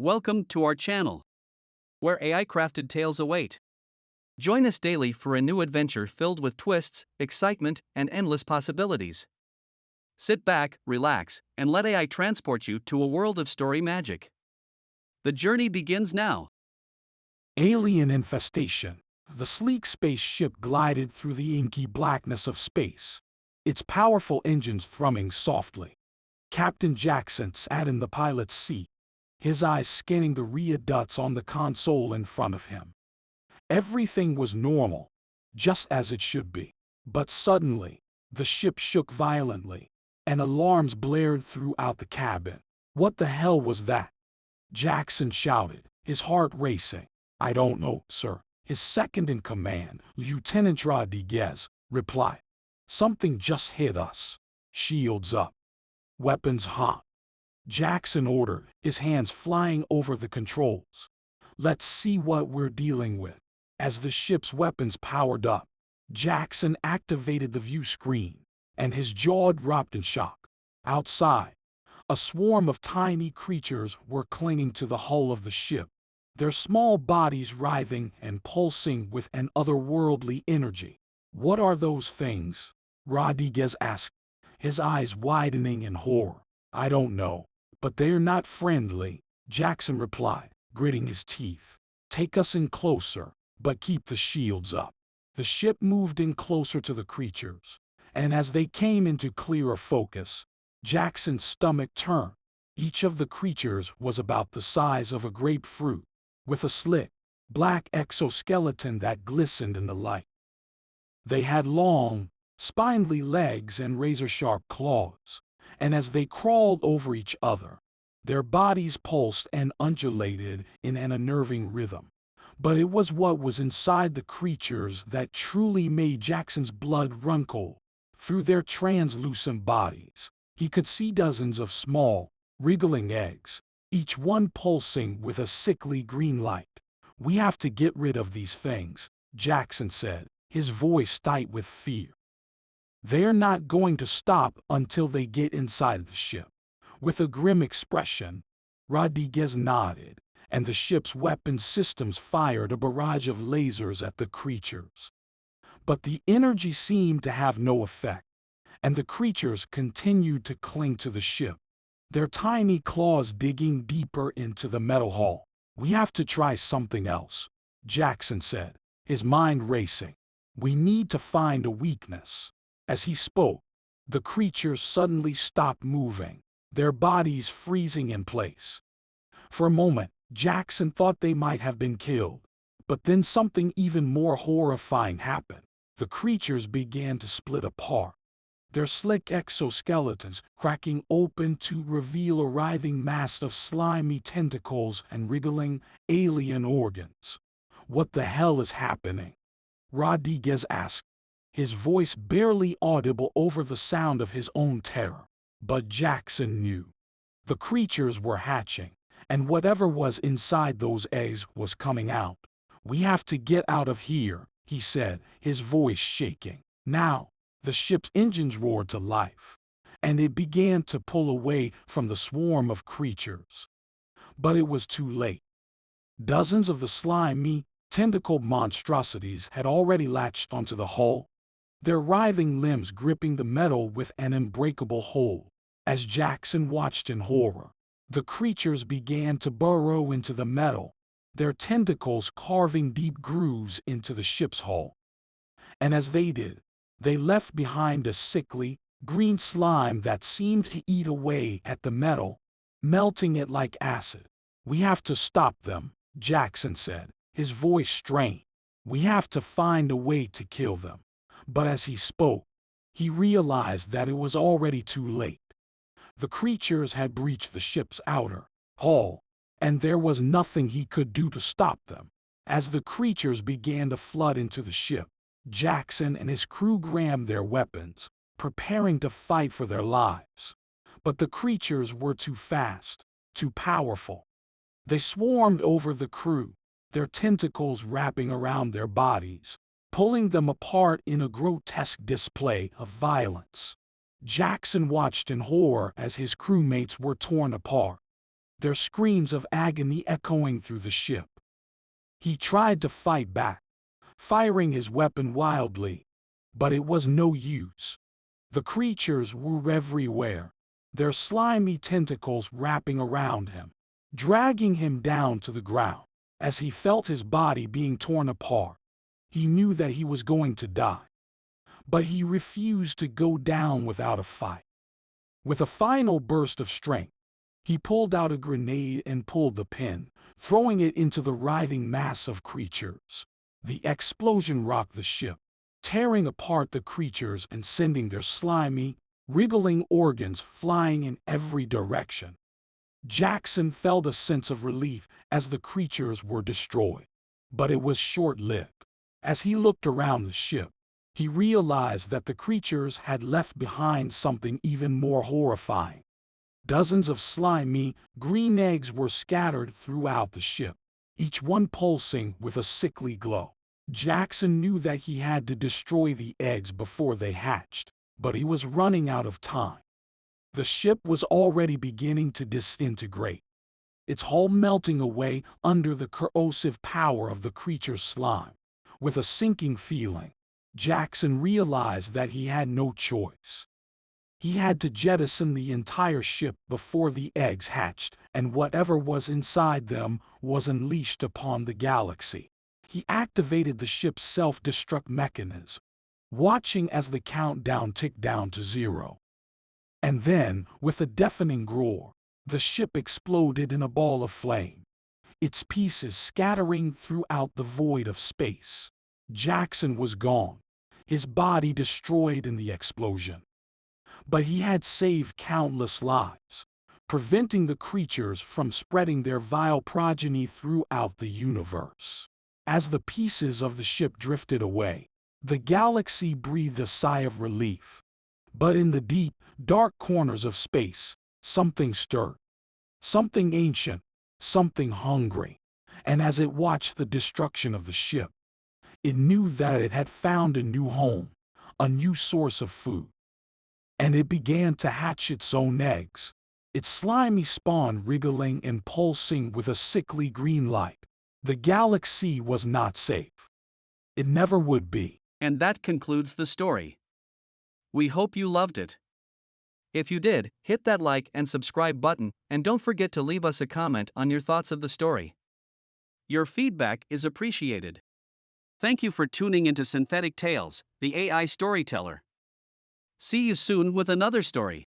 Welcome to our channel, where AI-crafted tales await. Join us daily for a new adventure filled with twists, excitement, and endless possibilities. Sit back, relax, and let AI transport you to a world of story magic. The journey begins now. Alien Infestation. The sleek spaceship glided through the inky blackness of space, its powerful engines thrumming softly. Captain Jackson sat in the pilot's seat, his eyes scanning the dots on the console in front of him. Everything was normal, just as it should be. But suddenly, the ship shook violently, and alarms blared throughout the cabin. What the hell was that? Jackson shouted, his heart racing. I don't know, sir. His second-in-command, Lieutenant Rodriguez, replied. Something just hit us. Shields up. Weapons hot. Jackson ordered, his hands flying over the controls. Let's see what we're dealing with. As the ship's weapons powered up, Jackson activated the view screen, and his jaw dropped in shock. Outside, a swarm of tiny creatures were clinging to the hull of the ship, their small bodies writhing and pulsing with an otherworldly energy. What are those things? Rodriguez asked, his eyes widening in horror. I don't know, but they're not friendly, Jackson replied, gritting his teeth. Take us in closer, but keep the shields up. The ship moved in closer to the creatures, and as they came into clearer focus, Jackson's stomach turned. Each of the creatures was about the size of a grapefruit, with a slick, black exoskeleton that glistened in the light. They had long, spindly legs and razor-sharp claws, and as they crawled over each other, their bodies pulsed and undulated in an unnerving rhythm. But it was what was inside the creatures that truly made Jackson's blood run cold. Through their translucent bodies, he could see dozens of small, wriggling eggs, each one pulsing with a sickly green light. We have to get rid of these things, Jackson said, his voice tight with fear. They're not going to stop until they get inside the ship. With a grim expression, Rodriguez nodded, and the ship's weapon systems fired a barrage of lasers at the creatures. But the energy seemed to have no effect, and the creatures continued to cling to the ship, their tiny claws digging deeper into the metal hull. We have to try something else, Jackson said, his mind racing. We need to find a weakness. As he spoke, the creatures suddenly stopped moving, their bodies freezing in place. For a moment, Jackson thought they might have been killed, but then something even more horrifying happened. The creatures began to split apart, their slick exoskeletons cracking open to reveal a writhing mass of slimy tentacles and wriggling, alien organs. What the hell is happening? Rodriguez asked, his voice barely audible over the sound of his own terror. But Jackson knew. The creatures were hatching, and whatever was inside those eggs was coming out. We have to get out of here, he said, his voice shaking. Now, the ship's engines roared to life, and it began to pull away from the swarm of creatures. But it was too late. Dozens of the slimy, tentacled monstrosities had already latched onto the hull, their writhing limbs gripping the metal with an unbreakable hold. As Jackson watched in horror, the creatures began to burrow into the metal, their tentacles carving deep grooves into the ship's hull. And as they did, they left behind a sickly, green slime that seemed to eat away at the metal, melting it like acid. We have to stop them, Jackson said, his voice strained. We have to find a way to kill them. But as he spoke, he realized that it was already too late. The creatures had breached the ship's outer hull, and there was nothing he could do to stop them. As the creatures began to flood into the ship, Jackson and his crew grabbed their weapons, preparing to fight for their lives. But the creatures were too fast, too powerful. They swarmed over the crew, their tentacles wrapping around their bodies, pulling them apart in a grotesque display of violence. Jackson watched in horror as his crewmates were torn apart, their screams of agony echoing through the ship. He tried to fight back, firing his weapon wildly, but it was no use. The creatures were everywhere, their slimy tentacles wrapping around him, dragging him down to the ground. As he felt his body being torn apart, he knew that he was going to die. But he refused to go down without a fight. With a final burst of strength, he pulled out a grenade and pulled the pin, throwing it into the writhing mass of creatures. The explosion rocked the ship, tearing apart the creatures and sending their slimy, wriggling organs flying in every direction. Jackson felt a sense of relief as the creatures were destroyed, but it was short-lived. As he looked around the ship, he realized that the creatures had left behind something even more horrifying. Dozens of slimy, green eggs were scattered throughout the ship, each one pulsing with a sickly glow. Jackson knew that he had to destroy the eggs before they hatched, but he was running out of time. The ship was already beginning to disintegrate, its hull melting away under the corrosive power of the creature's slime. With a sinking feeling, Jackson realized that he had no choice. He had to jettison the entire ship before the eggs hatched, and whatever was inside them was unleashed upon the galaxy. He activated the ship's self-destruct mechanism, watching as the countdown ticked down to 0. And then, with a deafening roar, the ship exploded in a ball of flame, its pieces scattering throughout the void of space. Jackson was gone, his body destroyed in the explosion. But he had saved countless lives, preventing the creatures from spreading their vile progeny throughout the universe. As the pieces of the ship drifted away, the galaxy breathed a sigh of relief. But in the deep, dark corners of space, something stirred. Something ancient, something hungry. And as it watched the destruction of the ship, it knew that it had found a new home, a new source of food. And it began to hatch its own eggs, its slimy spawn wriggling and pulsing with a sickly green light. The galaxy was not safe. It never would be. And that concludes the story. We hope you loved it. If you did, hit that like and subscribe button, and don't forget to leave us a comment on your thoughts of the story. Your feedback is appreciated. Thank you for tuning into Synthetic Tales, the AI storyteller. See you soon with another story.